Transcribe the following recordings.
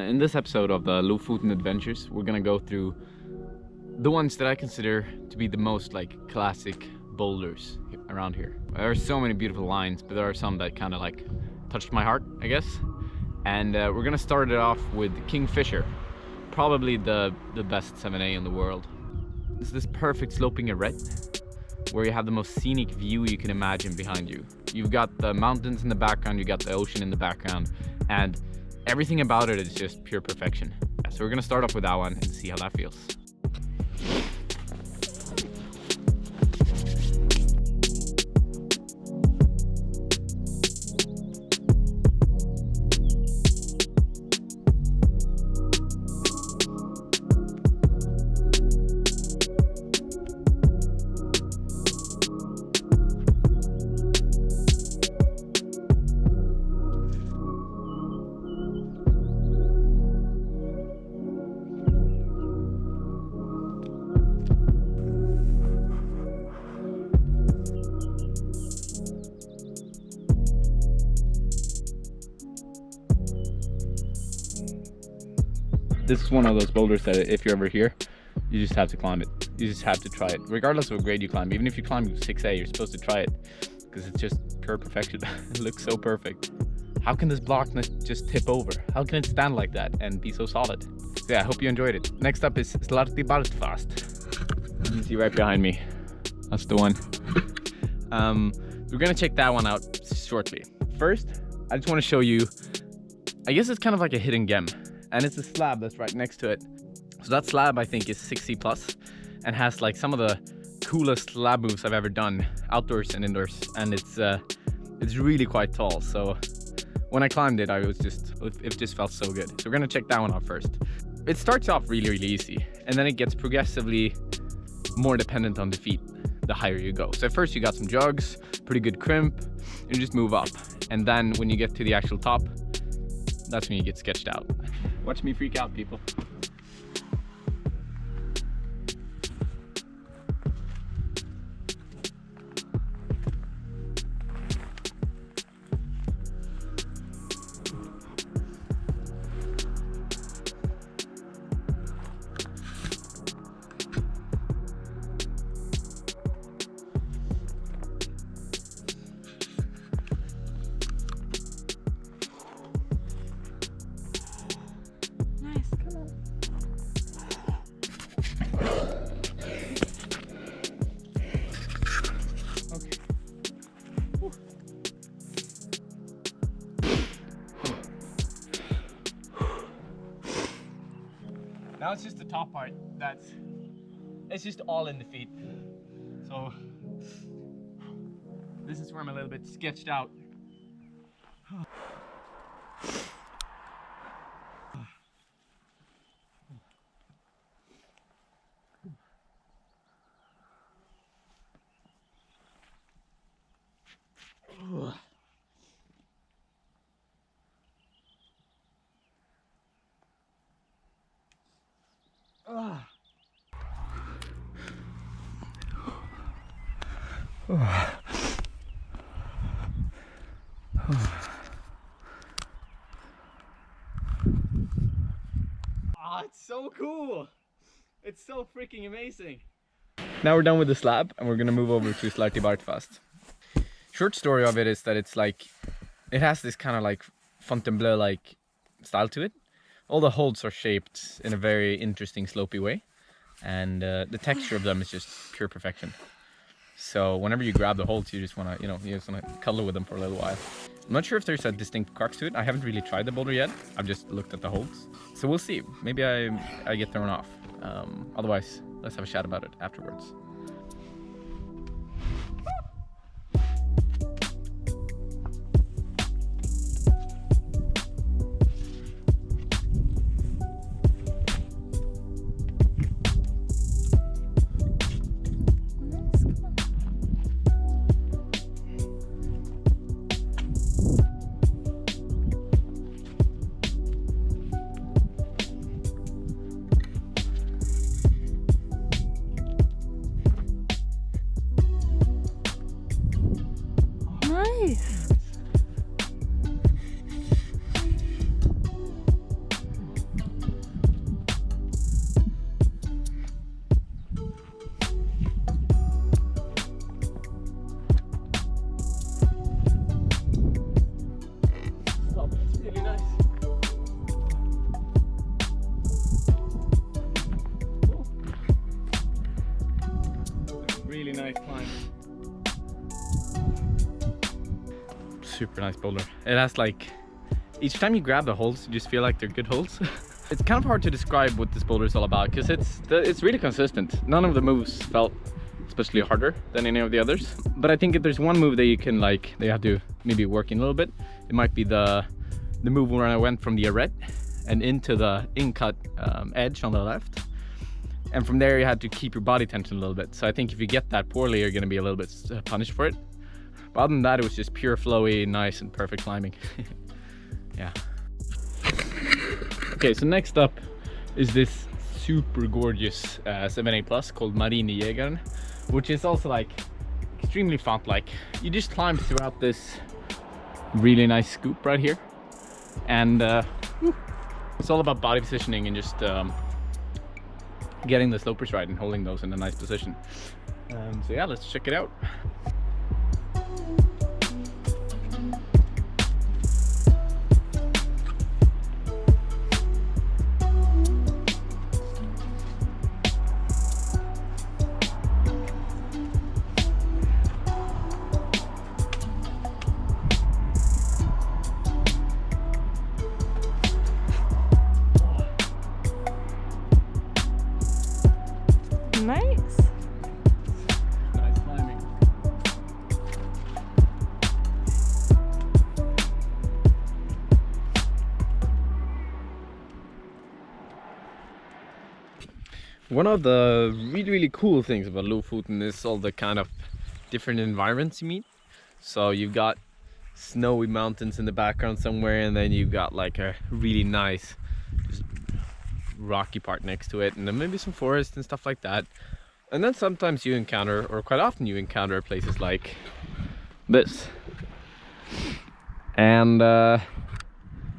In this episode of the Lofoten Adventures, we're gonna go through the ones that I consider to be the most like classic boulders around here. There are so many beautiful lines, but there are some that kind of like touched my heart, I guess. And we're gonna start it off with Kingfisher, probably the best 7A in the world. It's this perfect sloping arête where you have the most scenic view you can imagine behind you. You've got the mountains in the background, you got the ocean in the background, and everything about it is just pure perfection. So we're gonna start off with that one and see how that feels. This is one of those boulders that if you're ever here, you just have to climb it. You just have to try it. Regardless of what grade you climb, even if you climb 6A, you're supposed to try it because it's just pure perfection. It looks so perfect. How can this block just tip over? How can it stand like that and be so solid? So yeah, I hope you enjoyed it. Next up is Slartibartfast. You see right behind me. That's the one. We're gonna check that one out shortly. First, I just want to show you, I guess it's kind of like a hidden gem. And it's a slab that's right next to it. So that slab I think is 6C plus and has like some of the coolest slab moves I've ever done outdoors and indoors, and it's really quite tall. So when I climbed it, it just felt so good. So we're gonna check that one out first. It starts off really easy, and then it gets progressively more dependent on the feet the higher you go. So at first you got some jogs, pretty good crimp, and you just move up, and then when you get to the actual top, that's when you get sketched out. Watch me freak out, people. Now it's just the top part it's just all in the feet. So this is where I'm a little bit sketched out. It's so cool. It's so freaking amazing. Now we're done with the slab and we're gonna move over to Slartibartfast. Short story of it is that it's like, it has this kind of like Fontainebleau like style to it. All the holds are shaped in a very interesting slopey way, and the texture of them is just pure perfection. So whenever you grab the holds, you just wanna, you just wanna cuddle with them for a little while. I'm not sure if there's a distinct crux to it. I haven't really tried the boulder yet. I've just looked at the holds. So we'll see. Maybe I get thrown off. Otherwise, let's have a chat about it afterwards. nice climb. Super nice boulder. It has like, each time you grab the holes, you just feel like they're good holes. It's kind of hard to describe what this boulder is all about because it's really consistent. None of the moves felt especially harder than any of the others. But I think if there's one move that you can like, they have to maybe work in a little bit, it might be the move when I went from the arête and into the in-cut edge on the left. And from there you had to keep your body tension a little bit. So I think if you get that poorly, you're gonna be a little bit punished for it. But other than that, it was just pure flowy, nice and perfect climbing. Yeah. Okay, so next up is this super gorgeous 7A Plus called Marinejägaren, which is also like extremely font-like. You just climb throughout this really nice scoop right here. And it's all about body positioning and just getting the slopers right and holding those in a nice position. So yeah, let's check it out. Nice. Nice climbing. One of the really cool things about Lofoten is all the kind of different environments you meet. So you've got snowy mountains in the background somewhere, and then you've got like a really nice just rocky part next to it, and then maybe some forest and stuff like that. And then sometimes you encounter, or quite often you encounter, places like this. And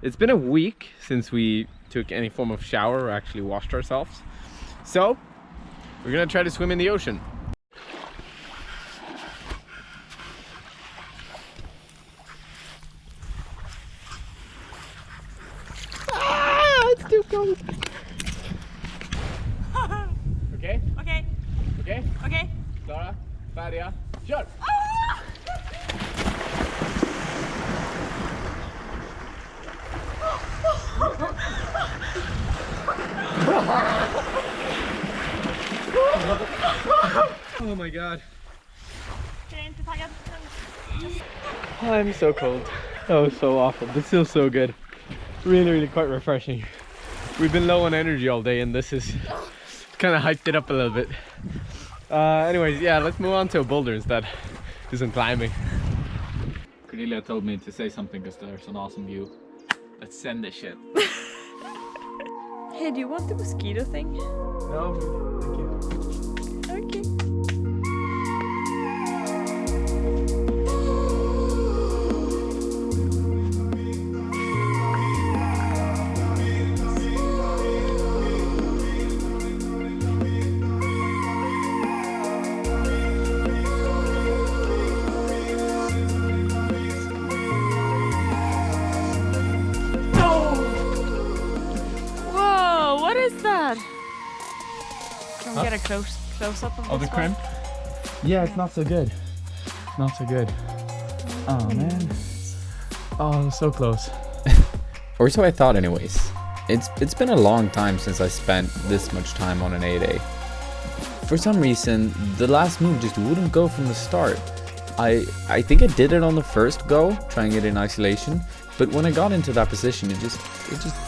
it's been a week since we took any form of shower or actually washed ourselves, so we're gonna try to swim in the ocean. It's too cold. Okay? Okay. Okay? Okay. Klara, färdiga, kör! Oh my god. Jag är inte taggad. I'm so cold. That was so awful, but still so good. Really quite refreshing. We've been low on energy all day, and this is kind of hyped it up a little bit. Anyways, yeah, let's move on to a boulder instead. Do some climbing. Cornelia told me to say something because there's an awesome view. Let's send this shit. Hey, do you want the mosquito thing? No, thank you. Okay. Can we get a close up of Oh, this the one? crimp? Yeah, it's not so good. Not so good. Oh man. Oh, so close. Or so I thought anyways. It's been a long time since I spent this much time on an 8A. For some reason, the last move just wouldn't go from the start. I think I did it on the first go, trying it in isolation, but when I got into that position, it just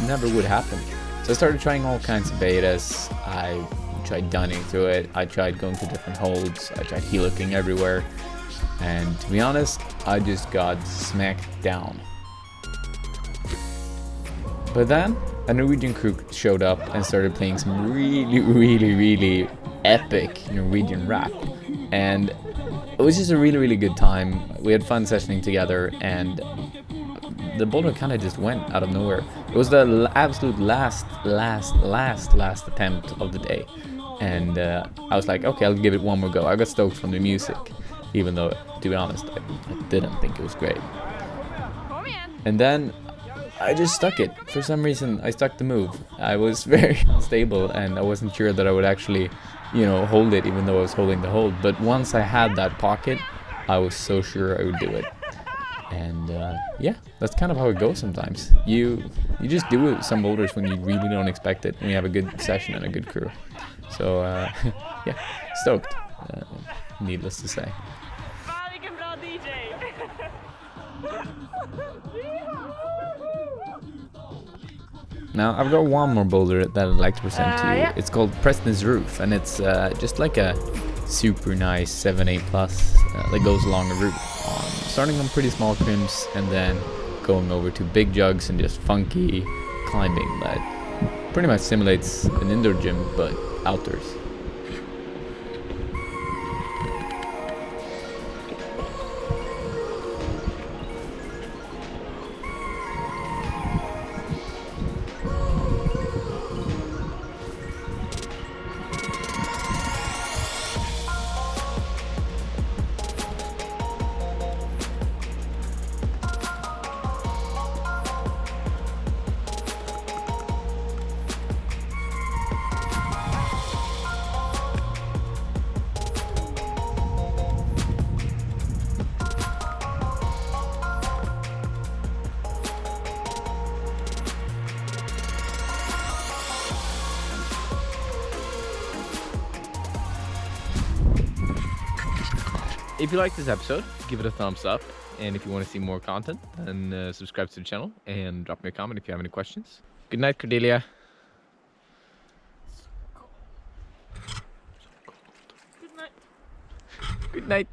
never would happen. So I started trying all kinds of betas. I tried dunning through it, I tried going to different holds, I tried heel-hooking everywhere, and to be honest, I just got smacked down. But then a Norwegian crew showed up and started playing some really epic Norwegian rap, and it was just a really good time. We had fun sessioning together, and the boulder kind of just went out of nowhere. It was the absolute last attempt of the day, and I was like, okay, I'll give it one more go. I got stoked from the music, even though, to be honest, I didn't think it was great. And then I just stuck it. For some reason, I stuck the move. I was very unstable and I wasn't sure that I would actually, you know, hold it even though I was holding the hold. But once I had that pocket, I was so sure I would do it. And yeah, that's kind of how it goes sometimes. You just do some boulders when you really don't expect it, when you have a good session and a good crew. So yeah, stoked, needless to say. Fan vilken bra DJ! Now I've got one more boulder that I'd like to present to you. Yeah. It's called Preston's Roof, and it's just like a super nice 7A plus that goes along the roof, starting on pretty small crimps and then going over to big jugs and just funky climbing that pretty much simulates an indoor gym but outdoors. If you like this episode, give it a thumbs up. And if you want to see more content, then subscribe to the channel and drop me a comment if you have any questions. Good night, Cordelia. Good night. Good night.